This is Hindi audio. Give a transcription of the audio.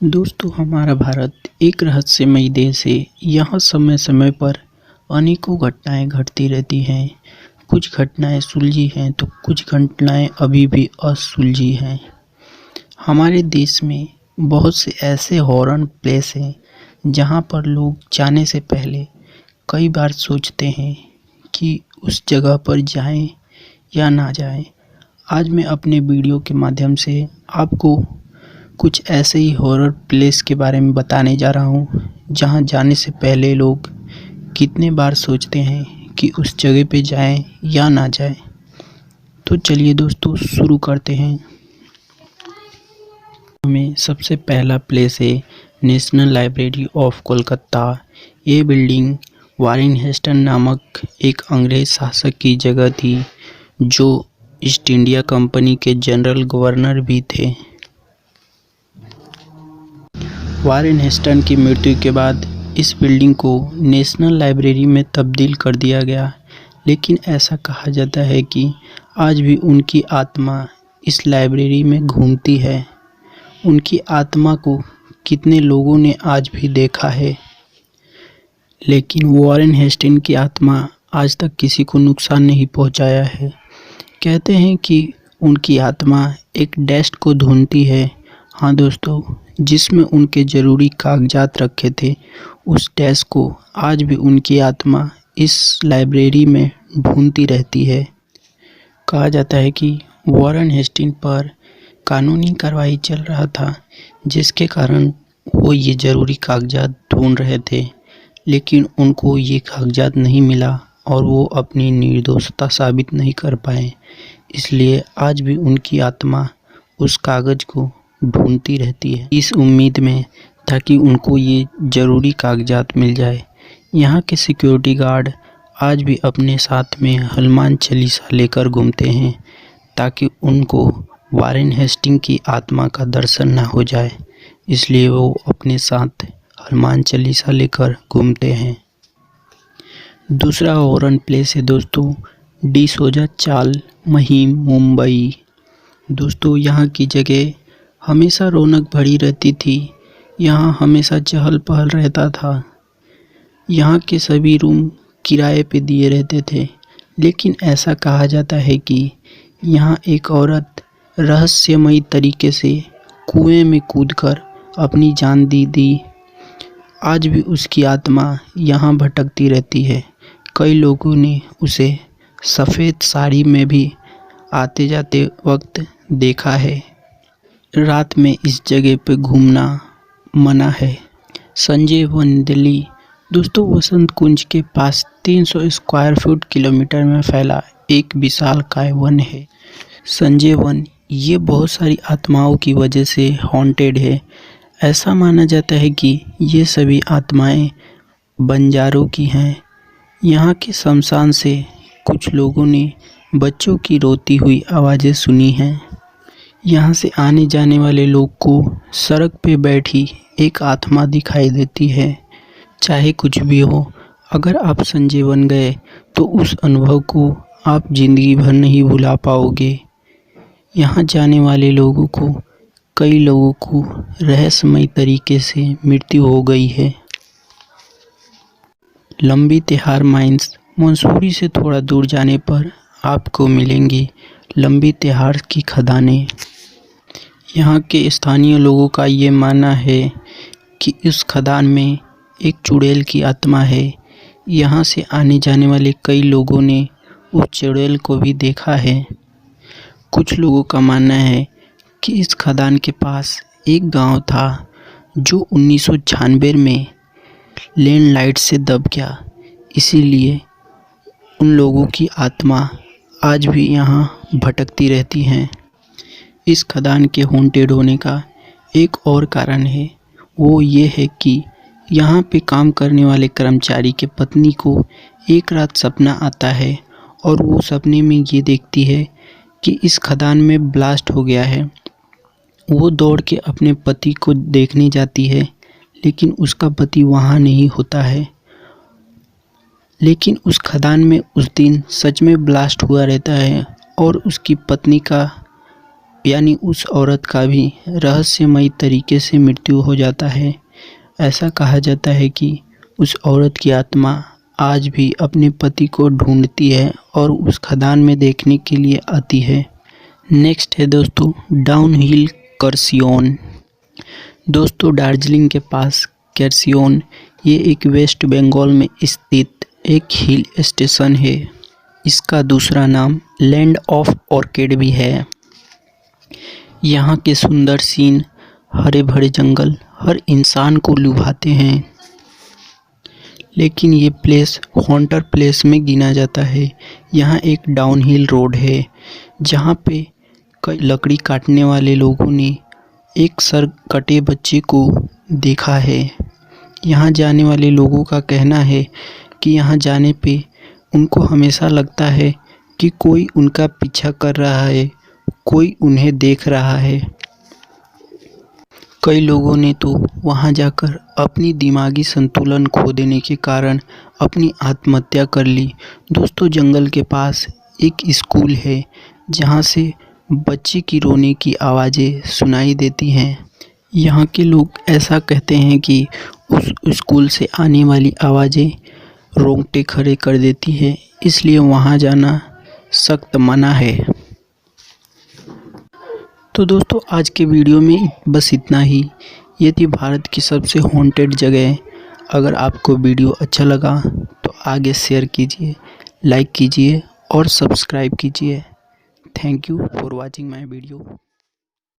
दोस्तों, हमारा भारत एक रहस्यमयी देश है। यहाँ समय समय पर अनेकों घटनाएं घटती रहती हैं। कुछ घटनाएं सुलझी हैं तो कुछ घटनाएं अभी भी असुलझी हैं। हमारे देश में बहुत से ऐसे हॉरर प्लेस हैं जहाँ पर लोग जाने से पहले कई बार सोचते हैं कि उस जगह पर जाएं या ना जाएं। आज मैं अपने वीडियो के माध्यम से आपको कुछ ऐसे ही हॉरर प्लेस के बारे में बताने जा रहा हूँ जहाँ जाने से पहले लोग कितने बार सोचते हैं कि उस जगह पे जाएं या ना जाएं। तो चलिए दोस्तों, शुरू करते हैं। हमें सबसे पहला प्लेस है नेशनल लाइब्रेरी ऑफ कोलकाता। ये बिल्डिंग वारेन हेस्टन नामक एक अंग्रेज शासक की जगह थी जो ईस्ट इंडिया कंपनी के जनरल गवर्नर भी थे। वारेन हेस्टन की मृत्यु के बाद इस बिल्डिंग को नेशनल लाइब्रेरी में तब्दील कर दिया गया, लेकिन ऐसा कहा जाता है कि आज भी उनकी आत्मा इस लाइब्रेरी में घूमती है। उनकी आत्मा को कितने लोगों ने आज भी देखा है, लेकिन वारेन हेस्टन की आत्मा आज तक किसी को नुकसान नहीं पहुंचाया है। कहते हैं कि उनकी आत्मा एक डेस्क को ढूंढती है। हाँ दोस्तों, जिसमें उनके ज़रूरी कागजात रखे थे, उस डेस्क को आज भी उनकी आत्मा इस लाइब्रेरी में ढूंढती रहती है। कहा जाता है कि वारेन हेस्टिंग पर कानूनी कार्रवाई चल रहा था, जिसके कारण वो ये ज़रूरी कागजात ढूंढ रहे थे, लेकिन उनको ये कागजात नहीं मिला और वो अपनी निर्दोषता साबित नहीं कर पाए। इसलिए आज भी उनकी आत्मा उस कागज़ को ढूंढती रहती है, इस उम्मीद में ताकि उनको ये ज़रूरी कागजात मिल जाए। यहाँ के सिक्योरिटी गार्ड आज भी अपने साथ में हनुमान चालीसा लेकर घूमते हैं ताकि उनको वारेन हेस्टिंग की आत्मा का दर्शन ना हो जाए, इसलिए वो अपने साथ हनुमान चालीसा लेकर घूमते हैं। दूसरा हॉरर प्लेस है दोस्तों डिसोजा चाल, महिम, मुंबई। दोस्तों, यहाँ की जगह हमेशा रौनक भरी रहती थी। यहाँ हमेशा चहल पहल रहता था। यहाँ के सभी रूम किराए पे दिए रहते थे, लेकिन ऐसा कहा जाता है कि यहाँ एक औरत रहस्यमयी तरीके से कुएं में कूदकर अपनी जान दे दी। आज भी उसकी आत्मा यहाँ भटकती रहती है। कई लोगों ने उसे सफ़ेद साड़ी में भी आते जाते वक्त देखा है। रात में इस जगह पे घूमना मना है। संजय वन, दिल्ली। दोस्तों, वसंत कुंज के पास 300 स्क्वायर फुट किलोमीटर में फैला एक विशालकाय वन है संजय वन। ये बहुत सारी आत्माओं की वजह से हॉन्टेड है। ऐसा माना जाता है कि ये सभी आत्माएं बंजारों की हैं। यहाँ के शमशान से कुछ लोगों ने बच्चों की रोती हुई आवाज़ें सुनी हैं। यहाँ से आने जाने वाले लोग को सड़क पे बैठी एक आत्मा दिखाई देती है। चाहे कुछ भी हो, अगर आप संजय वन गए तो उस अनुभव को आप ज़िंदगी भर नहीं भुला पाओगे। यहाँ जाने वाले लोगों को, कई लोगों को रहस्यमय तरीके से मृत्यु हो गई है। लंबी तिहाड़ माइंस, मंसूरी से थोड़ा दूर जाने पर आपको मिलेंगी लंबी तिहाड़ की खदानें। यहाँ के स्थानीय लोगों का ये मानना है कि इस खदान में एक चुड़ैल की आत्मा है। यहाँ से आने जाने वाले कई लोगों ने उस चुड़ैल को भी देखा है। कुछ लोगों का मानना है कि इस खदान के पास एक गांव था जो 1996 में लैंडस्लाइड से दब गया, इसीलिए उन लोगों की आत्मा आज भी यहाँ भटकती रहती हैं। इस खदान के हॉन्टेड होने का एक और कारण है, वो ये है कि यहाँ पे काम करने वाले कर्मचारी के पत्नी को एक रात सपना आता है और वो सपने में ये देखती है कि इस खदान में ब्लास्ट हो गया है। वो दौड़ के अपने पति को देखने जाती है, लेकिन उसका पति वहाँ नहीं होता है। लेकिन उस खदान में उस दिन सच में ब्लास्ट हुआ रहता है और उसकी पत्नी का यानी उस औरत का भी रहस्यमयी तरीके से मृत्यु हो जाता है। ऐसा कहा जाता है कि उस औरत की आत्मा आज भी अपने पति को ढूंढती है और उस खदान में देखने के लिए आती है। नेक्स्ट है दोस्तों डाउनहिल कर्सियोन। दोस्तों दार्जिलिंग के पास कर्सियोन ये एक वेस्ट बंगाल में स्थित एक हिल स्टेशन है। इसका दूसरा नाम लैंड ऑफ ऑर्किड भी है। यहाँ के सुंदर सीन, हरे भरे जंगल हर इंसान को लुभाते हैं, लेकिन ये प्लेस हॉन्टर प्लेस में गिना जाता है। यहाँ एक डाउनहिल रोड है जहाँ पे कई लकड़ी काटने वाले लोगों ने एक सर कटे बच्चे को देखा है। यहाँ जाने वाले लोगों का कहना है कि यहाँ जाने पे उनको हमेशा लगता है कि कोई उनका पीछा कर रहा है, कोई उन्हें देख रहा है। कई लोगों ने तो वहां जाकर अपनी दिमागी संतुलन खो देने के कारण अपनी आत्महत्या कर ली। दोस्तों जंगल के पास एक स्कूल है जहां से बच्चे की रोने की आवाज़ें सुनाई देती हैं। यहाँ के लोग ऐसा कहते हैं कि उस स्कूल से आने वाली आवाज़ें रोंगटे खड़े कर देती हैं, इसलिए वहाँ जाना सख्त मना है। तो दोस्तों आज के वीडियो में बस इतना ही। ये थी भारत की सबसे हॉन्टेड जगह। अगर आपको वीडियो अच्छा लगा तो आगे शेयर कीजिए, लाइक कीजिए और सब्सक्राइब कीजिए। Thank you for watching my video.